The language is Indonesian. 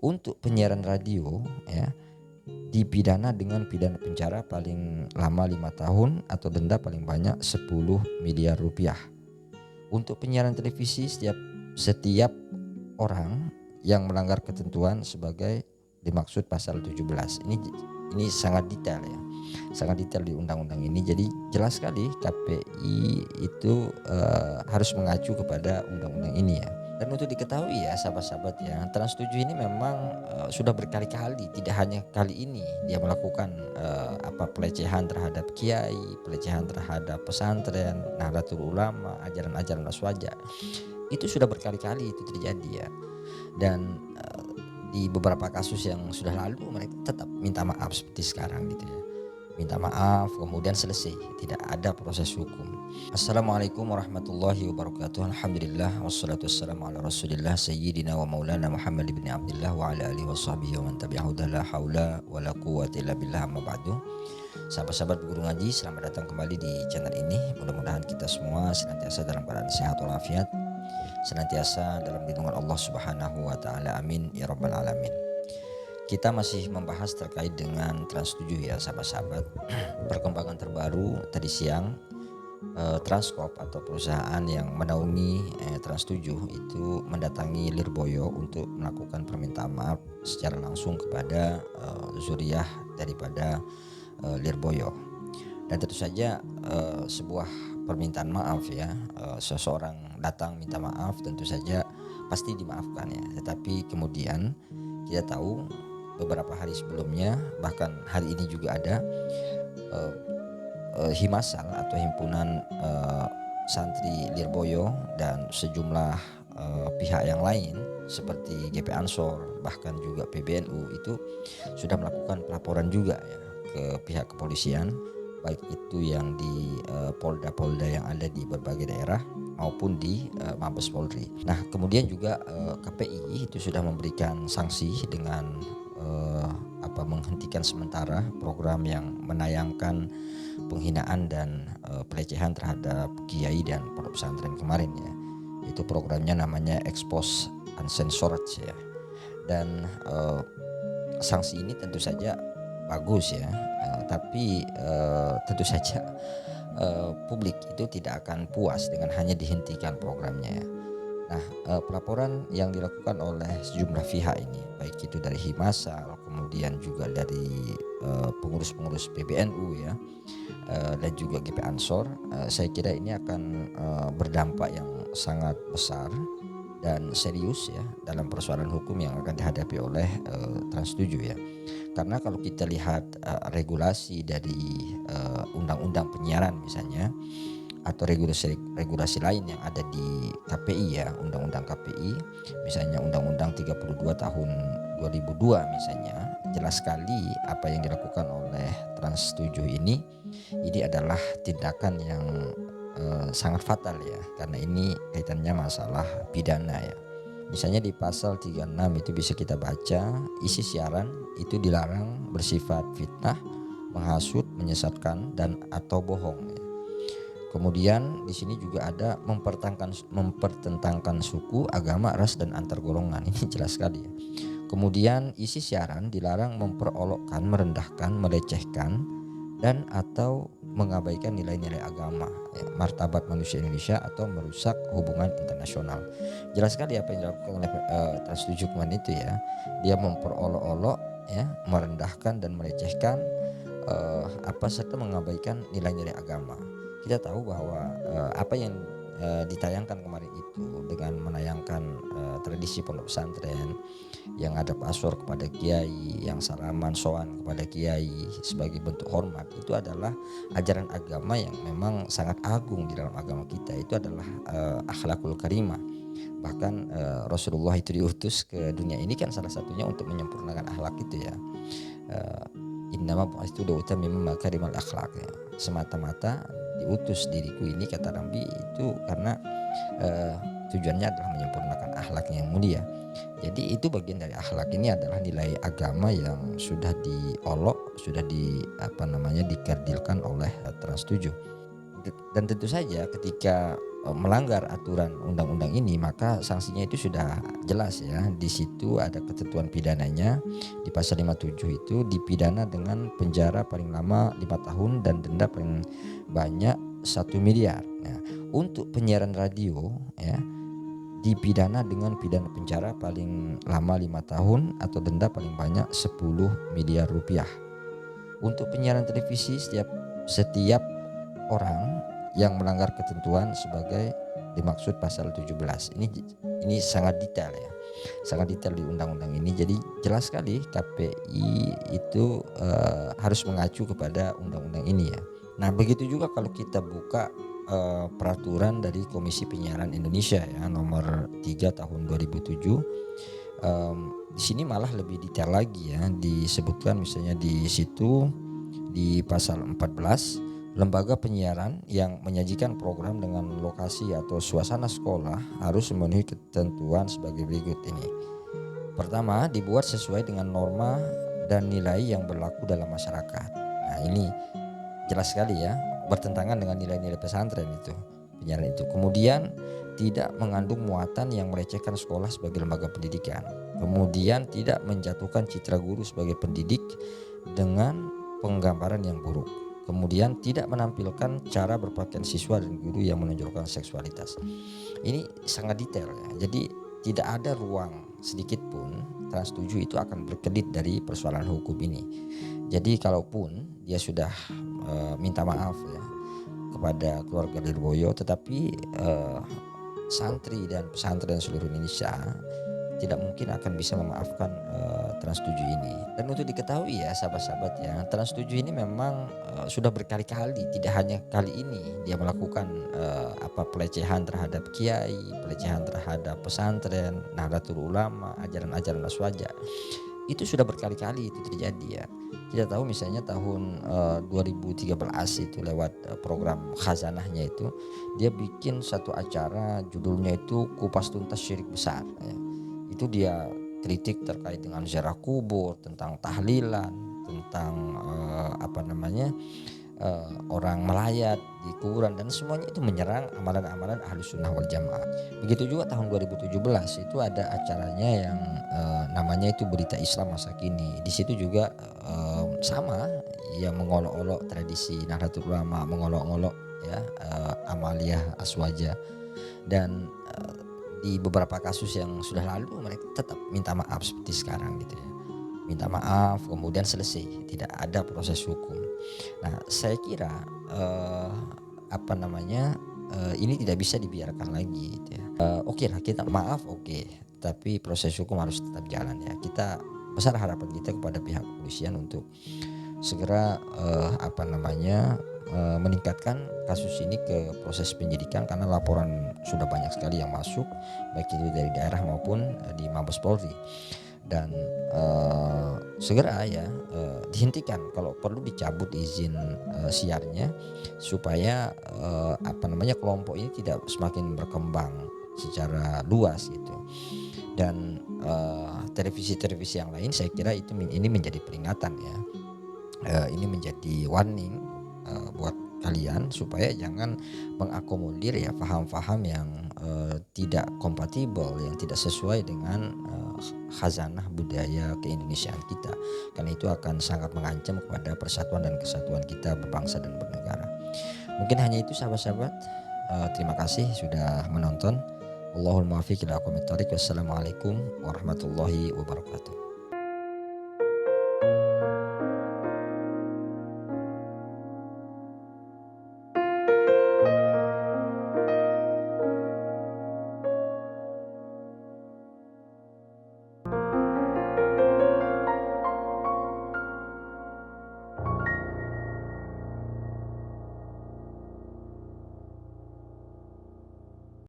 Untuk penyiaran radio ya, dipidana dengan pidana penjara paling lama 5 tahun atau denda paling banyak 10 miliar rupiah. Untuk penyiaran televisi, setiap orang yang melanggar ketentuan sebagai dimaksud pasal 17. Ini sangat detail ya. Sangat detail di undang-undang ini. Jadi jelas sekali KPI itu harus mengacu kepada undang-undang ini ya. Dan untuk diketahui ya sahabat-sahabat ya, Trans 7 ini memang sudah berkali-kali, tidak hanya kali ini dia melakukan pelecehan terhadap kiai, pelecehan terhadap pesantren, Nahdlatul Ulama, ajaran-ajaran Naswaja. Itu sudah berkali-kali itu terjadi ya. Dan di beberapa kasus yang sudah lalu mereka tetap minta maaf seperti sekarang gitu ya. Minta maaf kemudian selesai, tidak ada proses hukum. Assalamualaikum warahmatullahi wabarakatuh. Alhamdulillah wassalatu wassalamu ala Rasulillah sayyidina wa maulana Muhammad ibn Abdullah wa ala alihi washabbihi wa man tabi'ahu la haula wala quwwata illa billah amma ba'du. Sahabat-sahabat Guru Ngaji, selamat datang kembali di channel ini. Mudah-mudahan kita semua senantiasa dalam keadaan sehat walafiat, senantiasa dalam lindungan Allah Subhanahu wa taala. Amin ya rabbal alamin. Kita masih membahas terkait dengan Trans 7 ya sahabat-sahabat. Perkembangan terbaru tadi siang, Transkop atau perusahaan yang menaungi Trans 7 itu mendatangi Lirboyo untuk melakukan permintaan maaf secara langsung kepada zuriyah daripada Lirboyo. Dan tentu saja sebuah permintaan maaf ya, seseorang datang minta maaf tentu saja pasti dimaafkan ya. Tetapi kemudian kita tahu beberapa hari sebelumnya, bahkan hari ini juga ada Himasal atau himpunan santri Lirboyo dan sejumlah pihak yang lain seperti GP Ansor bahkan juga PBNU itu sudah melakukan pelaporan juga ya ke pihak kepolisian, baik itu yang di polda-polda yang ada di berbagai daerah maupun di Mabes Polri. Nah kemudian juga KPI itu sudah memberikan sanksi dengan menghentikan sementara program yang menayangkan penghinaan dan pelecehan terhadap kiai dan pondok pesantren kemarin ya. Itu programnya namanya Expose Uncensored ya. Dan sanksi ini tentu saja bagus ya, tapi tentu saja publik itu tidak akan puas dengan hanya dihentikan programnya ya. Nah, pelaporan yang dilakukan oleh sejumlah pihak ini, baik itu dari Himasal, kemudian juga dari pengurus-pengurus PBNU ya, dan juga GP Ansor, saya kira ini akan berdampak yang sangat besar dan serius ya dalam persoalan hukum yang akan dihadapi oleh Trans 7 ya. Karena kalau kita lihat regulasi dari undang-undang penyiaran misalnya, atau regulasi lain yang ada di KPI ya, undang-undang KPI misalnya Undang-Undang 32 tahun 2002 misalnya, jelas sekali apa yang dilakukan oleh Trans 7 ini adalah tindakan yang sangat fatal ya, karena ini kaitannya masalah pidana ya. Misalnya di pasal 36 itu bisa kita baca, isi siaran itu dilarang bersifat fitnah, menghasut, menyesatkan dan atau bohong ya. Kemudian di sini juga ada mempertentangkan suku, agama, ras dan antar golongan. Ini jelas sekali ya. Kemudian isi siaran dilarang memperolokkan, merendahkan, melecehkan dan atau mengabaikan nilai-nilai agama, ya, martabat manusia Indonesia atau merusak hubungan internasional. Jelas sekali apa yang dilakukan oleh Trans 7 kemarin itu ya. Dia memperolok-olok ya, merendahkan dan melecehkan serta mengabaikan nilai-nilai agama. Kita tahu bahwa apa yang ditayangkan kemarin itu dengan menayangkan tradisi pondok pesantren yang ada pasor kepada kiai, yang salaman soan kepada kiai sebagai bentuk hormat, itu adalah ajaran agama yang memang sangat agung di dalam agama kita. Itu adalah akhlakul karimah. Bahkan Rasulullah itu diutus ke dunia ini kan salah satunya untuk menyempurnakan akhlak itu ya. Innama bu'istu liutammima makarimal akhlaq ya. Semata-mata diutus diriku ini, kata Nabi itu karena tujuannya adalah menyempurnakan akhlak yang mulia. Jadi itu bagian dari akhlak, ini adalah nilai agama yang sudah diolok, sudah dikerdilkan oleh Trans 7. Dan tentu saja ketika melanggar aturan undang-undang ini, maka sanksinya itu sudah jelas ya. Di situ ada ketentuan pidananya. Di pasal 57 itu dipidana dengan penjara paling lama 5 tahun dan denda paling banyak 1 miliar. Nah, untuk penyiaran radio ya dipidana dengan pidana penjara paling lama 5 tahun atau denda paling banyak 10 miliar rupiah. Untuk penyiaran televisi, setiap orang yang melanggar ketentuan sebagai dimaksud pasal 17. Ini sangat detail ya. Sangat detail di undang-undang ini. Jadi jelas sekali KPI itu harus mengacu kepada undang-undang ini ya. Nah, begitu juga kalau kita buka peraturan dari Komisi Penyiaran Indonesia ya nomor 3 tahun 2007. Di sini malah lebih detail lagi ya, disebutkan misalnya di situ di pasal 14, lembaga penyiaran yang menyajikan program dengan lokasi atau suasana sekolah harus memenuhi ketentuan sebagai berikut ini. Pertama, dibuat sesuai dengan norma dan nilai yang berlaku dalam masyarakat. Nah, ini jelas sekali ya, bertentangan dengan nilai-nilai pesantren itu, penyiaran itu. Kemudian tidak mengandung muatan yang melecehkan sekolah sebagai lembaga pendidikan. Kemudian tidak menjatuhkan citra guru sebagai pendidik dengan penggambaran yang buruk. Kemudian tidak menampilkan cara berpakaian siswa dan guru yang menonjolkan seksualitas. Ini sangat detail ya. Jadi tidak ada ruang sedikit pun Trans 7 itu akan berkedip dari persoalan hukum ini. Jadi kalaupun dia sudah minta maaf ya kepada keluarga Lirboyo, tetapi santri dan pesantren seluruh Indonesia tidak mungkin akan bisa memaafkan Trans 7 ini. Dan untuk diketahui ya sahabat-sahabat ya, Trans 7 ini memang sudah berkali-kali, tidak hanya kali ini dia melakukan pelecehan terhadap kiai, pelecehan terhadap pesantren, Nahdlatul Ulama, ajaran-ajaran Aswaja. Itu sudah berkali-kali itu terjadi ya. Kita tahu misalnya tahun 2013 itu lewat program Khazanahnya itu, dia bikin satu acara judulnya itu Kupas Tuntas Syirik Besar ya. Itu dia kritik terkait dengan ziarah kubur, tentang tahlilan, tentang orang melayat di kuburan, dan semuanya itu menyerang amalan-amalan Ahlus Sunnah wal Jamaah. Begitu juga tahun 2017 itu ada acaranya yang namanya itu Berita Islam Masa Kini. Di situ juga sama yang mengolok-olok tradisi Nahdlatul Ulama, mengolok-olok ya amaliyah Aswaja, dan di beberapa kasus yang sudah lalu mereka tetap minta maaf seperti sekarang gitu ya. Minta maaf kemudian selesai, tidak ada proses hukum. Nah, saya kira ini tidak bisa dibiarkan lagi gitu ya. Oke lah kita maaf, tapi proses hukum harus tetap jalan ya. Kita besar harapan kita kepada pihak kepolisian untuk segera meningkatkan kasus ini ke proses penyidikan, karena laporan sudah banyak sekali yang masuk baik itu dari daerah maupun di Mabes Polri. Dan segera ya dihentikan, kalau perlu dicabut izin siarnya supaya kelompok ini tidak semakin berkembang secara luas gitu. Dan televisi-televisi yang lain saya kira ini menjadi peringatan ya, ini menjadi warning buat kalian supaya jangan mengakomodir ya paham-paham yang tidak kompatibel, yang tidak sesuai dengan khazanah budaya keindonesiaan kita, karena itu akan sangat mengancam kepada persatuan dan kesatuan kita berbangsa dan bernegara. Mungkin hanya itu sahabat-sahabat. Terima kasih sudah menonton. Allahul muwaffiq ila aqwamit thoriq. Wassalamualaikum warahmatullahi wabarakatuh.